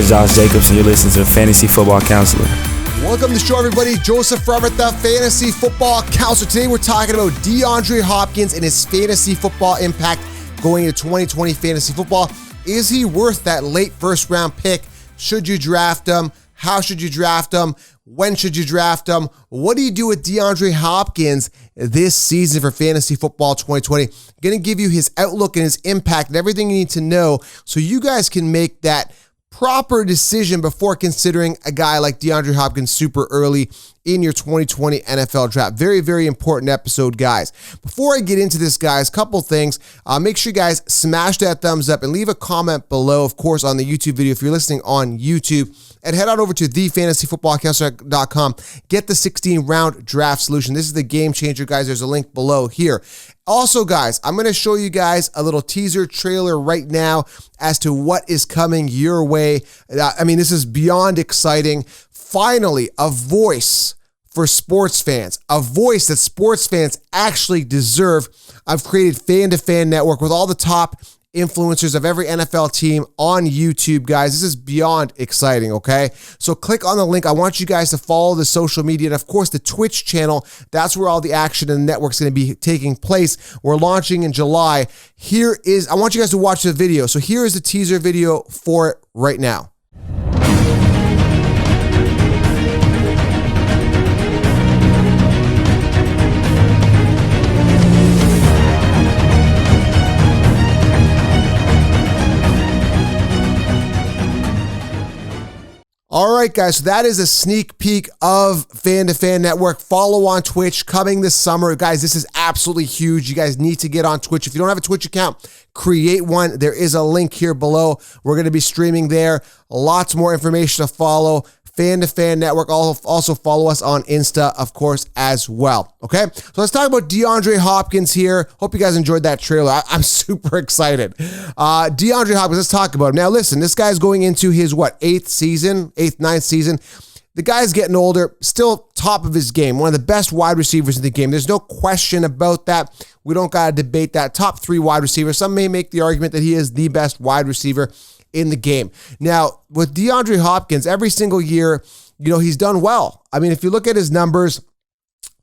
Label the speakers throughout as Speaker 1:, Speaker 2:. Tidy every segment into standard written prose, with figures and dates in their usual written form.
Speaker 1: is Josh Jacobs, and you're listening to the Fantasy Football Counselor.
Speaker 2: Welcome to the show, everybody. Joseph from the Fantasy Football Counselor. Today we're talking about DeAndre Hopkins and his fantasy football impact going into 2020 fantasy football. Is he worth that late first-round pick? Should you draft him? How should you draft him? When should you draft him? What do you do with DeAndre Hopkins this season for Fantasy Football 2020? I'm going to give you his outlook and his impact and everything you need to know so you guys can make that proper decision before considering a guy like DeAndre Hopkins super early in your 2020 NFL draft. Very, very important episode, guys. Before I get into this, guys, couple things. Make sure you guys smash that thumbs up and leave a comment below, of course, on the YouTube video if you're listening on YouTube. And head on over to thefantasyfootballcounselor.com. Get the 16-round draft solution. This is the game changer, guys. There's a link below here. Also, guys, I'm going to show you guys a little teaser trailer right now as to what is coming your way. This is beyond exciting. Finally, a voice for sports fans, a voice that sports fans actually deserve. I've created Fan to Fan Network with all the top influencers of every NFL team on YouTube, guys. This is beyond exciting, okay? So click on the link. I want you guys to follow the social media and, of course, the Twitch channel. That's where all the action in the network's going to be taking place. We're launching in July. I want you guys to watch the video. So here is the teaser video for it right now. All right, guys, so that is a sneak peek of Fan to Fan Network. Follow on Twitch coming this summer. Guys, this is absolutely huge. You guys need to get on Twitch. If you don't have a Twitch account, create one. There is a link here below. We're going to be streaming there. Lots more information to follow. Fan to Fan Network. Also follow us on Insta, of course, as well. Okay, so let's talk about DeAndre Hopkins here. Hope you guys enjoyed that trailer. I'm super excited. DeAndre Hopkins, let's talk about him. Now, listen, this guy's going into his, ninth season? The guy's getting older, still top of his game, one of the best wide receivers in the game. There's no question about that. We don't got to debate that. Top 3 wide receiver. Some may make the argument that he is the best wide receiver in the game. Now, with DeAndre Hopkins, every single year, he's done well. I mean, if you look at his numbers,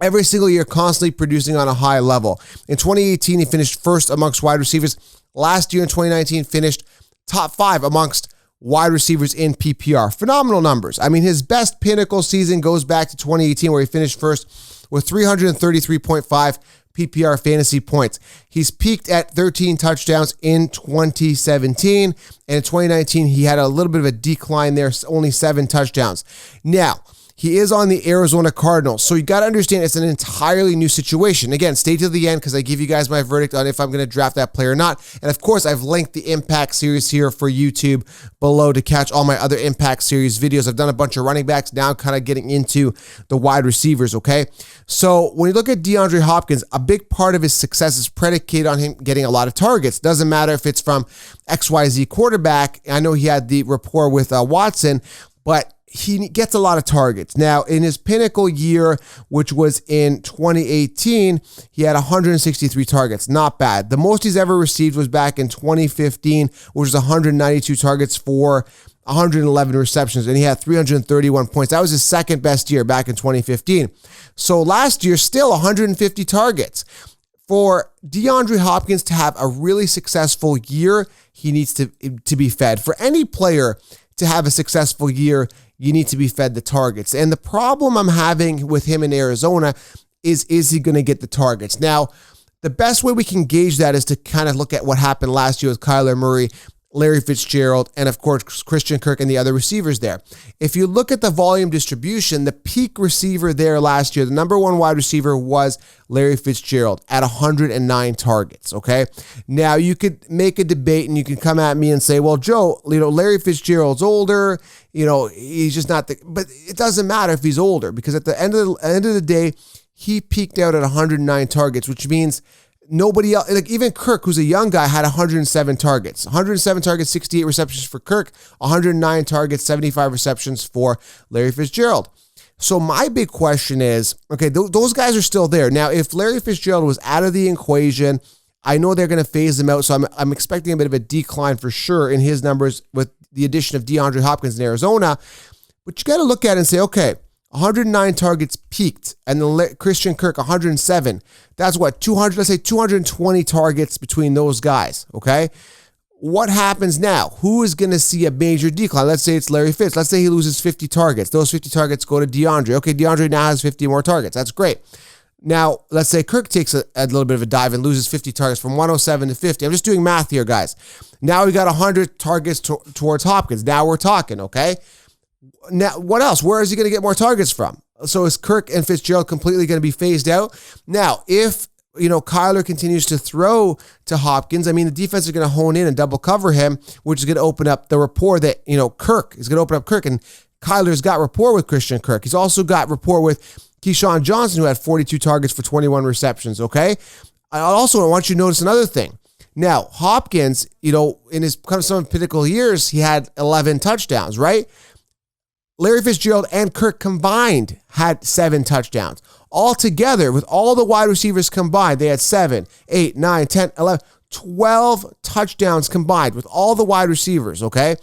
Speaker 2: every single year constantly producing on a high level. In 2018, he finished first amongst wide receivers. Last year in 2019, finished top 5 amongst wide receivers in PPR. Phenomenal numbers. I mean, his best pinnacle season goes back to 2018 where he finished first with 333.5 PPR fantasy points. He's peaked at 13 touchdowns in 2017. And in 2019, he had a little bit of a decline there, only 7 touchdowns. Now, he is on the Arizona Cardinals. So you got to understand it's an entirely new situation. Again, stay till the end because I give you guys my verdict on if I'm going to draft that player or not. And of course, I've linked the Impact series here for YouTube below to catch all my other Impact series videos. I've done a bunch of running backs. Now I'm kind of getting into the wide receivers, okay? So when you look at DeAndre Hopkins, a big part of his success is predicated on him getting a lot of targets. Doesn't matter if it's from XYZ quarterback. I know he had the rapport with Watson, but he gets a lot of targets. Now, in his pinnacle year, which was in 2018, he had 163 targets. Not bad. The most he's ever received was back in 2015, which was 192 targets for 111 receptions, and he had 331 points. That was his second best year back in 2015. So last year, still 150 targets. For DeAndre Hopkins to have a really successful year, he needs to be fed. For any player to have a successful year, you need to be fed the targets. And the problem I'm having with him in Arizona is he going to get the targets? Now, the best way we can gauge that is to kind of look at what happened last year with Kyler Murray, Larry Fitzgerald, and of course, Christian Kirk and the other receivers there. If you look at the volume distribution, the peak receiver there last year, the number 1 wide receiver was Larry Fitzgerald at 109 targets, okay? Now, you could make a debate and you can come at me and say, well, Joe, Larry Fitzgerald's older, he's just not but it doesn't matter if he's older because at the end of the day, he peaked out at 109 targets, which means nobody else, like even Kirk, who's a young guy, had 107 targets. 107 targets, 68 receptions for Kirk, 109 targets, 75 receptions for Larry Fitzgerald. So my big question is, okay, those guys are still there. Now, if Larry Fitzgerald was out of the equation, I know they're going to phase him out, so I'm expecting a bit of a decline for sure in his numbers with the addition of DeAndre Hopkins in Arizona. But you got to look at it and say, okay, 109 targets peaked, and then Christian Kirk 107. That's what, 200, let's say 220 targets between those guys, okay? What happens now? Who is going to see a major decline? Let's say it's Larry Fitz. Let's say he loses 50 targets. Those 50 targets go to DeAndre. Okay, DeAndre now has 50 more targets. That's great. Now, let's say Kirk takes a little bit of a dive and loses 50 targets from 107 to 50. I'm just doing math here, guys. Now we got 100 targets towards Hopkins. Now we're talking, okay? Now, what else? Where is he going to get more targets from? So is Kirk and Fitzgerald completely going to be phased out? Now, if Kyler continues to throw to Hopkins, I mean, the defense is going to hone in and double cover him, which is going to open up the rapport that, Kirk is going to open up Kirk. And Kyler's got rapport with Christian Kirk. He's also got rapport with Keyshawn Johnson, who had 42 targets for 21 receptions, okay? I also want you to notice another thing. Now, Hopkins, in his kind of some pinnacle years, he had 11 touchdowns, right? Larry Fitzgerald and Kirk combined had 7 touchdowns. All together, with all the wide receivers combined, they had 7, 8, 9, 10, 11, 12 touchdowns combined with all the wide receivers, okay?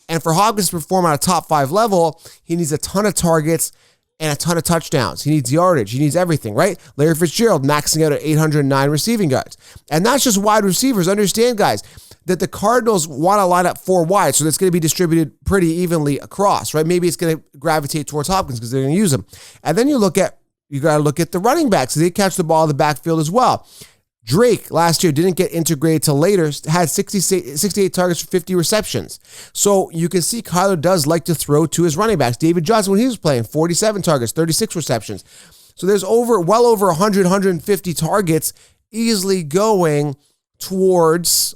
Speaker 2: And for Hopkins to perform at a top 5 level, he needs a ton of targets and a ton of touchdowns. He needs yardage. He needs everything, right? Larry Fitzgerald maxing out at 809 receiving yards. And that's just wide receivers. Understand, guys, that the Cardinals want to line up 4 wide, so that's going to be distributed pretty evenly across, right? Maybe it's going to gravitate towards Hopkins because they're going to use him. And then you got to look at the running backs. They catch the ball in the backfield as well. Drake last year didn't get integrated till later, had 68 targets for 50 receptions. So you can see Kyler does like to throw to his running backs. David Johnson, when he was playing, 47 targets, 36 receptions. So there's well over 100, 150 targets easily going towards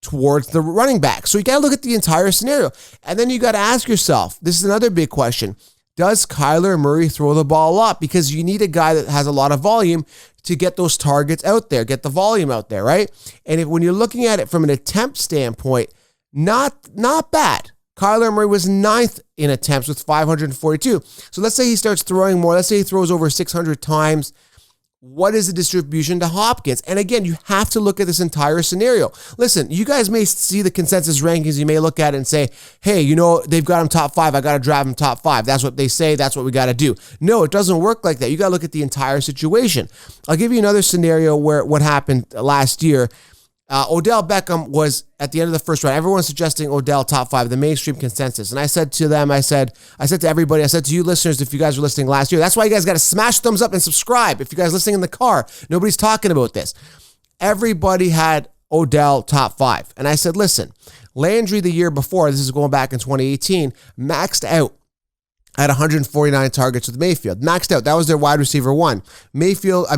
Speaker 2: the running back. So you got to look at the entire scenario. And then you got to ask yourself, this is another big question. Does Kyler Murray throw the ball up? Because you need a guy that has a lot of volume to get those targets out there, get the volume out there, right? And when you're looking at it from an attempt standpoint, not bad. Kyler Murray was 9th in attempts with 542. So let's say he starts throwing more. Let's say he throws over 600 times. What is the distribution to Hopkins? And again, you have to look at this entire scenario. Listen, you guys may see the consensus rankings. You may look at it and say, hey, they've got him top 5. I got to drive him top 5. That's what they say. That's what we got to do. No, it doesn't work like that. You got to look at the entire situation. I'll give you another scenario where what happened last year. Odell Beckham was at the end of the first round. Everyone's suggesting Odell top 5, the mainstream consensus. And I said to them, I said to everybody, I said to you listeners, if you guys were listening last year, that's why you guys got to smash thumbs up and subscribe. If you guys are listening in the car, nobody's talking about this. Everybody had Odell top 5. And I said, listen, Landry the year before, this is going back in 2018, maxed out at 149 targets with Mayfield. Maxed out. That was their wide receiver 1. Mayfield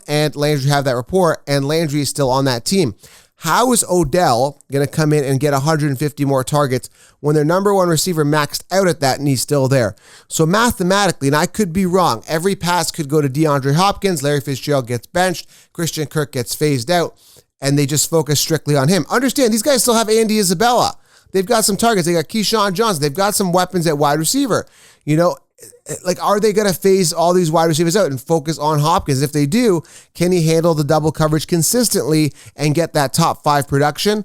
Speaker 2: and Landry have that rapport, and Landry is still on that team. How is Odell going to come in and get 150 more targets when their number 1 receiver maxed out at that and he's still there? So mathematically, and I could be wrong, every pass could go to DeAndre Hopkins, Larry Fitzgerald gets benched, Christian Kirk gets phased out, and they just focus strictly on him. Understand, these guys still have Andy Isabella. They've got some targets. They got Keyshawn Johnson. They've got some weapons at wide receiver. Are they going to phase all these wide receivers out and focus on Hopkins? If they do, can he handle the double coverage consistently and get that top 5 production?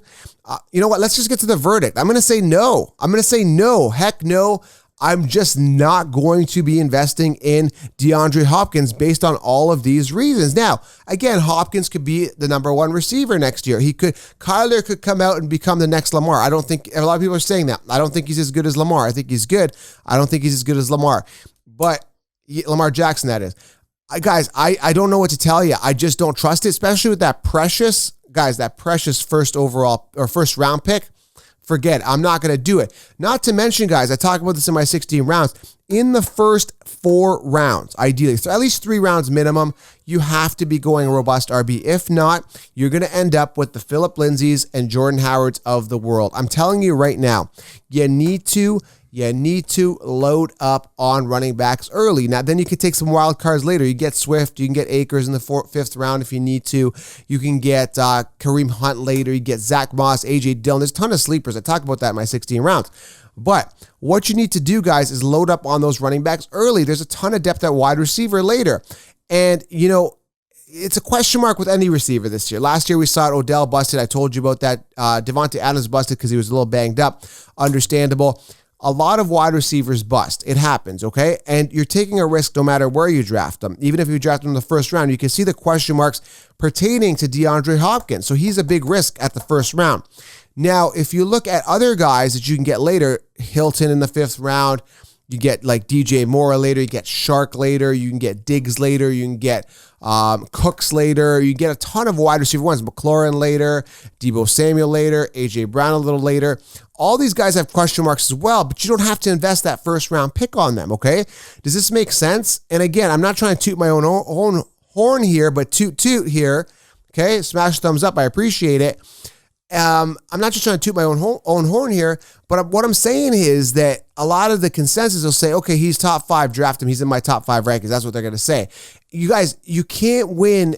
Speaker 2: You know what? Let's just get to the verdict. I'm going to say no. Heck no. I'm just not going to be investing in DeAndre Hopkins based on all of these reasons. Now, again, Hopkins could be the number 1 receiver next year. Kyler could come out and become the next Lamar. I don't think, a lot of people are saying that. I don't think he's as good as Lamar. I think he's good. I don't think he's as good as Lamar. But Lamar Jackson, that is. Guys, I don't know what to tell you. I just don't trust it, especially with that precious first overall or first round pick. Forget it. I'm not going to do it. Not to mention, guys, I talk about this in my 16 rounds. In the first 4 rounds, ideally, so at least 3 rounds minimum, you have to be going a robust RB. If not, you're going to end up with the Phillip Lindsays and Jordan Howards of the world. I'm telling you right now, you need to load up on running backs early. Now, then you can take some wild cards later. You get Swift, you can get Akers in the 5th round if you need to. You can get Kareem Hunt later. You get Zach Moss, A.J. Dillon. There's a ton of sleepers. I talk about that in my 16 rounds. But what you need to do, guys, is load up on those running backs early. There's a ton of depth at wide receiver later. And, it's a question mark with any receiver this year. Last year we saw Odell busted. I told you about that. Devontae Adams busted because he was a little banged up. Understandable. A lot of wide receivers bust. It happens, okay? And you're taking a risk no matter where you draft them. Even if you draft them in the first round, you can see the question marks pertaining to DeAndre Hopkins. So he's a big risk at the first round. Now, if you look at other guys that you can get later, Hilton in the 5th round, you get like DJ Moore later, you get Shark later, you can get Diggs later, you can get Cooks later, you get a ton of wide receiver ones, McLaurin later, Deebo Samuel later, AJ Brown a little later. All these guys have question marks as well, but you don't have to invest that first round pick on them, okay? Does this make sense? And again, I'm not trying to toot my own horn here, but toot here, okay? Smash thumbs up, I appreciate it. I'm not just trying to toot my own horn here, but what I'm saying is that a lot of the consensus will say, okay, he's top 5, draft him. He's in my top 5 rankings. That's what they're going to say. You guys, you can't win,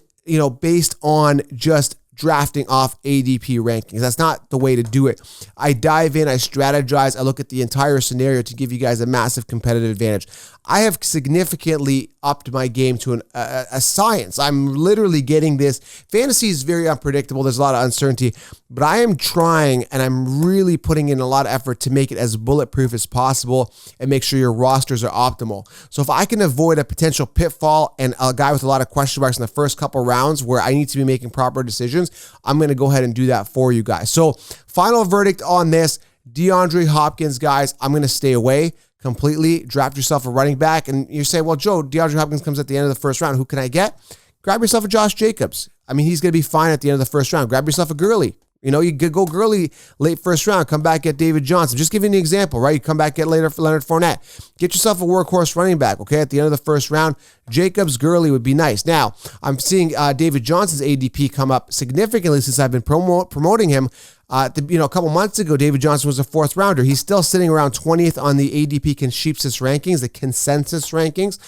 Speaker 2: based on just drafting off ADP rankings. That's not the way to do it. I dive in, I strategize, I look at the entire scenario to give you guys a massive competitive advantage. I have significantly upped my game to a science. I'm literally getting this. Fantasy is very unpredictable. There's a lot of uncertainty, but I am trying and I'm really putting in a lot of effort to make it as bulletproof as possible and make sure your rosters are optimal. So if I can avoid a potential pitfall and a guy with a lot of question marks in the first couple rounds where I need to be making proper decisions, I'm going to go ahead and do that for you guys. So final verdict on this, DeAndre Hopkins, guys, I'm going to stay away completely. Draft yourself a running back. And you say, well, Joe, DeAndre Hopkins comes at the end of the first round. Who can I get? Grab yourself a Josh Jacobs. I mean, he's going to be fine at the end of the first round. Grab yourself a Gurley. You could go Gurley late first round, come back, get David Johnson. Just giving you an example, right? You come back, get later for Leonard Fournette. Get yourself a workhorse running back, okay? At the end of the first round, Jacobs, Gurley would be nice. Now, I'm seeing David Johnson's ADP come up significantly since I've been promoting him. A couple months ago, David Johnson was a 4th rounder. He's still sitting around 20th on the ADP consensus rankings, the consensus rankings.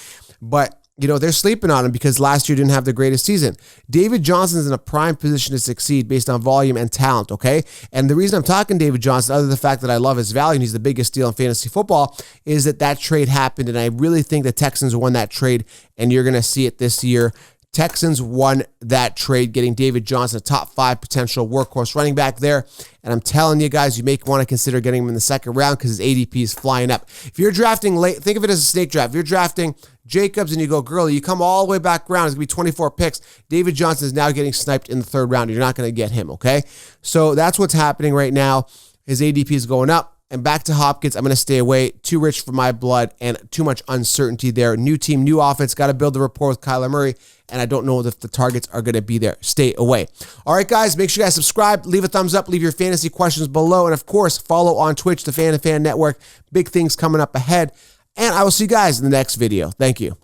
Speaker 2: But they're sleeping on him because last year didn't have the greatest season. David Johnson's in a prime position to succeed based on volume and talent, okay? And the reason I'm talking David Johnson, other than the fact that I love his value and he's the biggest steal in fantasy football, is that trade happened, and I really think the Texans won that trade, and you're going to see it this year. Texans won that trade, getting David Johnson, a top 5 potential workhorse running back there. And I'm telling you guys, you may want to consider getting him in the 2nd round because his ADP is flying up. If you're drafting late, think of it as a snake draft. If you're drafting Jacobs and you go Gurley, you come all the way back around. It's going to be 24 picks. David Johnson is now getting sniped in the 3rd round. You're not going to get him, okay? So that's what's happening right now. His ADP is going up. And back to Hopkins, I'm going to stay away. Too rich for my blood and too much uncertainty there. New team, new offense. Got to build the rapport with Kyler Murray. And I don't know if the targets are going to be there. Stay away. All right, guys, make sure you guys subscribe. Leave a thumbs up. Leave your fantasy questions below. And, of course, follow on Twitch, the Fan and Fan Network. Big things coming up ahead. And I will see you guys in the next video. Thank you.